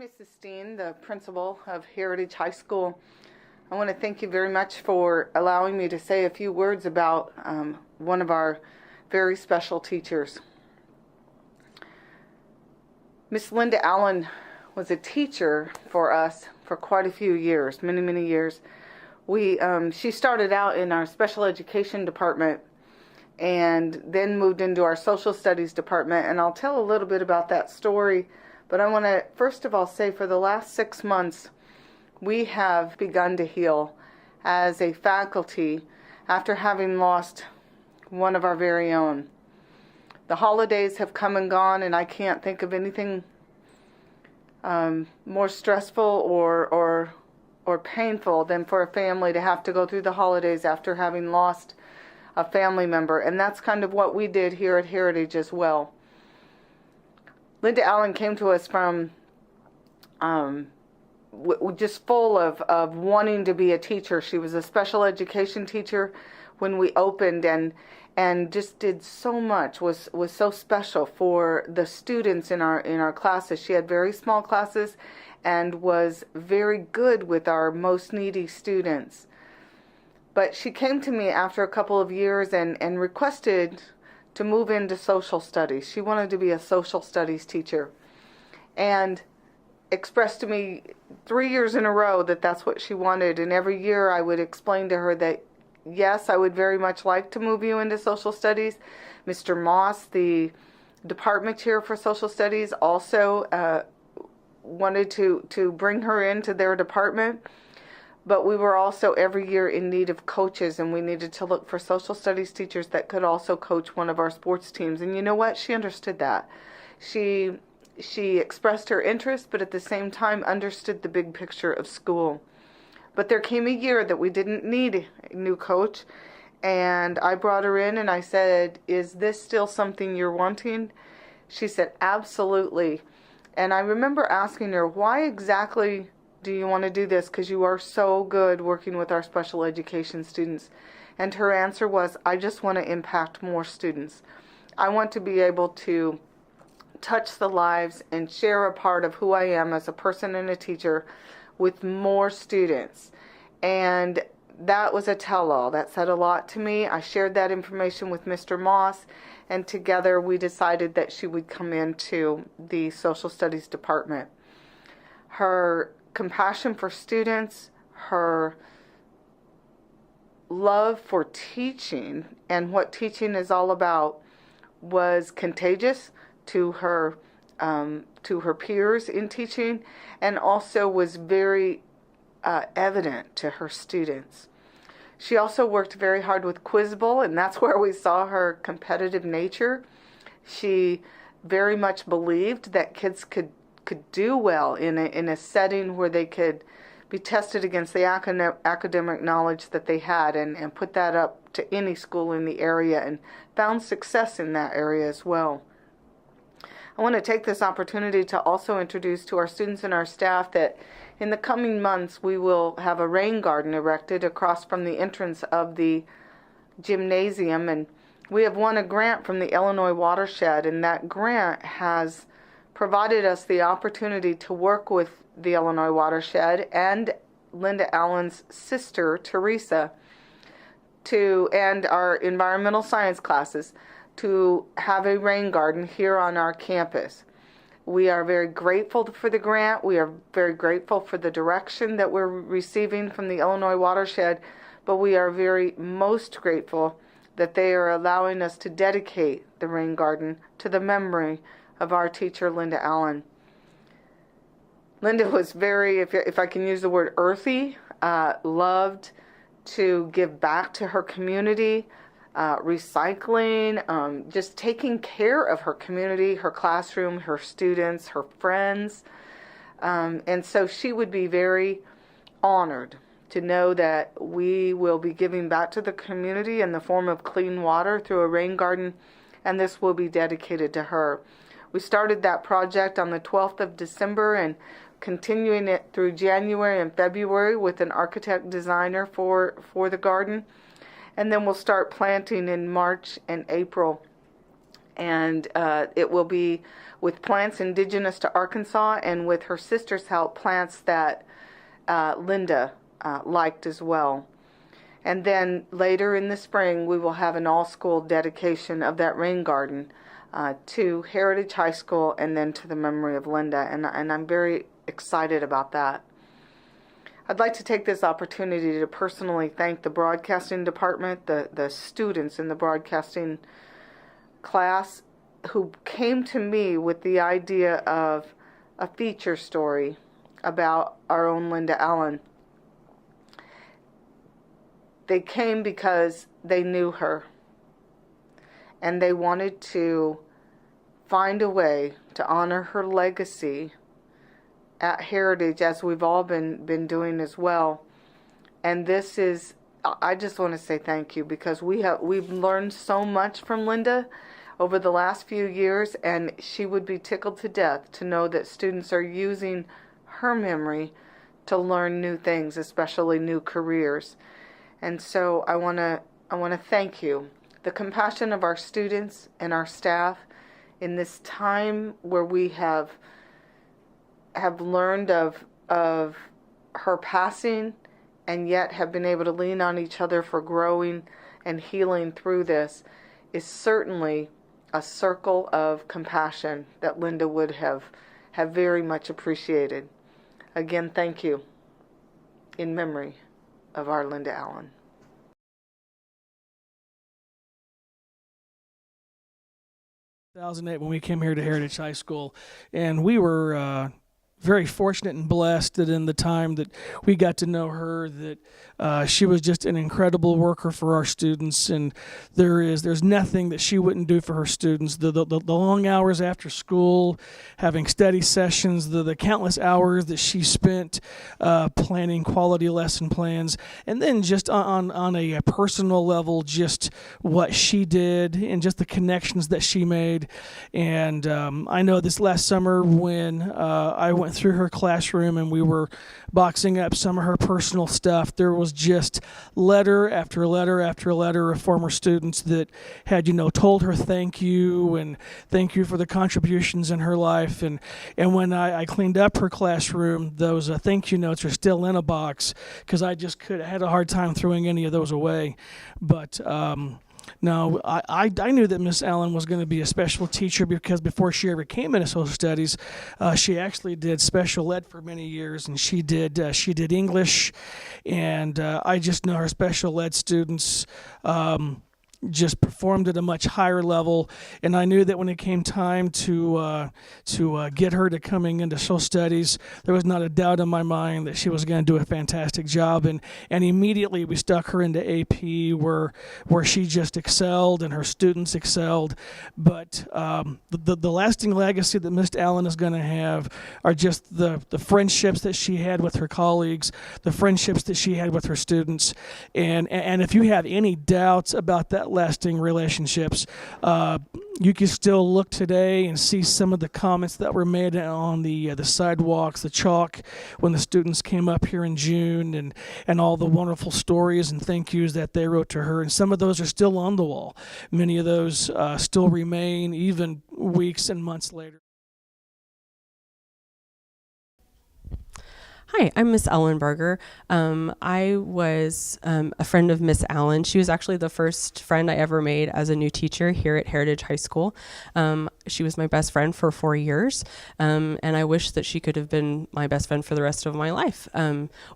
Mrs. Steen, the principal of Heritage High School. I want to thank you very much for allowing me to say a few words about one of our very special teachers. Miss Linda Allen was a teacher for us for quite a few years, many years. She started out in our special education department and then moved into our social studies department, and I'll tell a little bit about that story. But I want to first of all say for the last 6 months, we have begun to heal as a faculty after having lost one of our very own. The holidays have come and gone, and I can't think of anything more stressful or painful than for a family to have to go through the holidays after having lost a family member. And that's kind of what we did here at Heritage as well. Linda Allen came to us from just full of wanting to be a teacher. She was a special education teacher when we opened, and just did so much, was so special for the students in our classes. She had very small classes and was very good with our most needy students. But she came to me after a couple of years and requested to move into social studies. She wanted to be a social studies teacher, and expressed to me 3 years in a row that that's what she wanted. And every year I would explain to her that, yes, I would very much like to move you into social studies. Mr. Moss, the department chair for social studies, also wanted to bring her into their department. But we were also every year in need of coaches, and we needed to look for social studies teachers that could also coach one of our sports teams. And you know what? She understood that. She expressed her interest, but at the same time understood the big picture of school. But there came a year that we didn't need a new coach, and I brought her in and I said, "Is this still something you're wanting?" She said, "Absolutely." And I remember asking her, "Why exactly do you want to do this? Because you are so good working with our special education students." And her answer was, "I just want to impact more students. I want to be able to touch the lives and share a part of who I am as a person and a teacher with more students." And that was a tell-all. That said a lot to me. I shared that information with Mr. Moss, and together we decided that she would come into the social studies department. Her compassion for students, her love for teaching and what teaching is all about was contagious to her peers in teaching, and also was very evident to her students. She also worked very hard with Quiz Bowl, and that's where we saw her competitive nature. She very much believed that kids could do well in a setting where they could be tested against the academic knowledge that they had, and put that up to any school in the area, and found success in that area as well. I want to take this opportunity to also introduce to our students and our staff that in the coming months we will have a rain garden erected across from the entrance of the gymnasium, and we have won a grant from the Illinois Watershed, and that grant has provided us the opportunity to work with the Illinois Watershed and Linda Allen's sister, Teresa, and our environmental science classes to have a rain garden here on our campus. We are very grateful for the grant. We are very grateful for the direction that we're receiving from the Illinois Watershed, but we are most grateful that they are allowing us to dedicate the rain garden to the memory of our teacher, Linda Allen. Linda was very, if I can use the word, earthy, loved to give back to her community, recycling, just taking care of her community, her classroom, her students, her friends. And so she would be very honored to know that we will be giving back to the community in the form of clean water through a rain garden, and this will be dedicated to her. We started that project on the 12th of December and continuing it through January and February with an architect designer for the garden. And then we'll start planting in March and April. And it will be with plants indigenous to Arkansas, and with her sister's help, plants that Linda liked as well. And then later in the spring, we will have an all-school dedication of that rain garden to Heritage High School and then to the memory of Linda. And I'm very excited about that. I'd like to take this opportunity to personally thank the broadcasting department, the students in the broadcasting class who came to me with the idea of a feature story about our own Linda Allen. They came because they knew her, and they wanted to find a way to honor her legacy at Heritage, as we've all been doing as well. And this is, I just want to say thank you, because we've learned so much from Linda over the last few years, and she would be tickled to death to know that students are using her memory to learn new things, especially new careers. And so I want to thank you, the compassion of our students and our staff in this time where we have learned of her passing, and yet have been able to lean on each other for growing and healing through this, is certainly a circle of compassion that Linda would have very much appreciated. Again, thank you in memory of our Linda Allen. 2008 when we came here to Heritage High School, and we were very fortunate and blessed that in the time that we got to know her, that she was just an incredible worker for our students, and there's nothing that she wouldn't do for her students. The long hours after school, having study sessions, the countless hours that she spent planning quality lesson plans, and then just on a personal level, just what she did and just the connections that she made. And I know this last summer when I went through her classroom and we were boxing up some of her personal stuff, there was just letter after letter after letter of former students that had, told her thank you and thank you for the contributions in her life. And when I cleaned up her classroom, those thank you notes are still in a box, because I just had a hard time throwing any of those away. But no, I knew that Miss Allen was going to be a special teacher, because before she ever came into social studies, she actually did special ed for many years, and she did English, and I just know her special ed students just performed at a much higher level. And I knew that when it came time to get her to coming into social studies, there was not a doubt in my mind that she was going to do a fantastic job. And immediately we stuck her into AP, where she just excelled and her students excelled. But the lasting legacy that Miss Allen is going to have are just the friendships that she had with her colleagues, the friendships that she had with her students. And if you have any doubts about that lasting relationships, you can still look today and see some of the comments that were made on the sidewalks, the chalk, when the students came up here in June, and all the wonderful stories and thank yous that they wrote to her. And some of those are still on the wall. Many of those still remain even weeks and months later. Hi, I'm Miss Ellenberger. I was a friend of Miss Allen. She was actually the first friend I ever made as a new teacher here at Heritage High School. She was my best friend for 4 years, and I wish that she could have been my best friend for the rest of my life.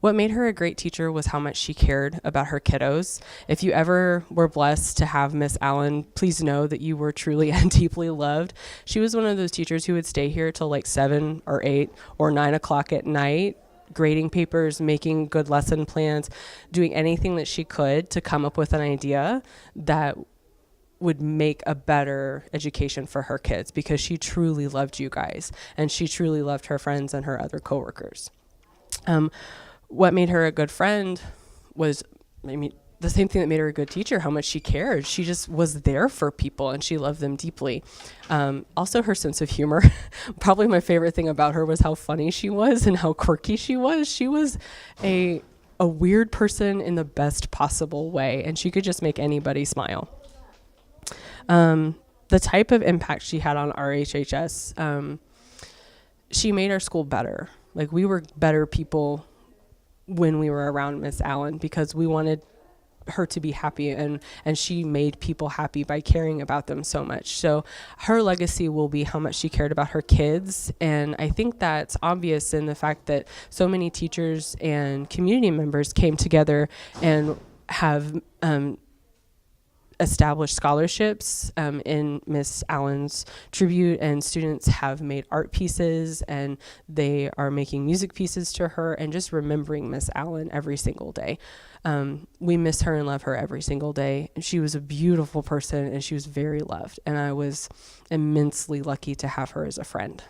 What made her a great teacher was how much she cared about her kiddos. If you ever were blessed to have Miss Allen, please know that you were truly and deeply loved. She was one of those teachers who would stay here till like 7 or 8 or 9 o'clock at night, grading papers, making good lesson plans, doing anything that she could to come up with an idea that would make a better education for her kids, because she truly loved you guys and she truly loved her friends and her other coworkers. What made her a good friend was, the same thing that made her a good teacher, how much she cared. She just was there for people and she loved them deeply. Also, her sense of humor. Probably my favorite thing about her was how funny she was and how quirky she was. She was a weird person in the best possible way, and she could just make anybody smile. the type of impact she had on RHHS, she made our school better. Like, we were better people when we were around Miss Allen because we wanted her to be happy, and she made people happy by caring about them so much. So her legacy will be how much she cared about her kids, and I think that's obvious in the fact that so many teachers and community members came together and have established scholarships in Miss Allen's tribute, and students have made art pieces, and they are making music pieces to her and just remembering Miss Allen every single day. We miss her and love her every single day. She was a beautiful person, and she was very loved, and I was immensely lucky to have her as a friend.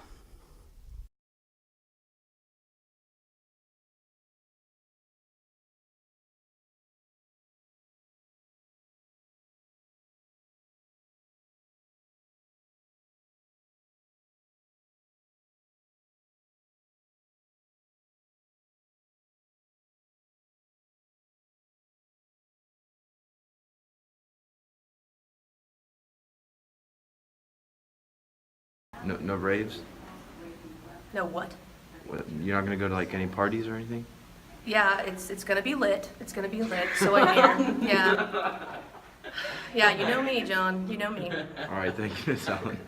No raves? No what? You're not gonna go to like any parties or anything? Yeah, it's gonna be lit. It's gonna be lit, so I hear. Yeah. Yeah, you know me, John. You know me. All right, thank you, Miss Allen.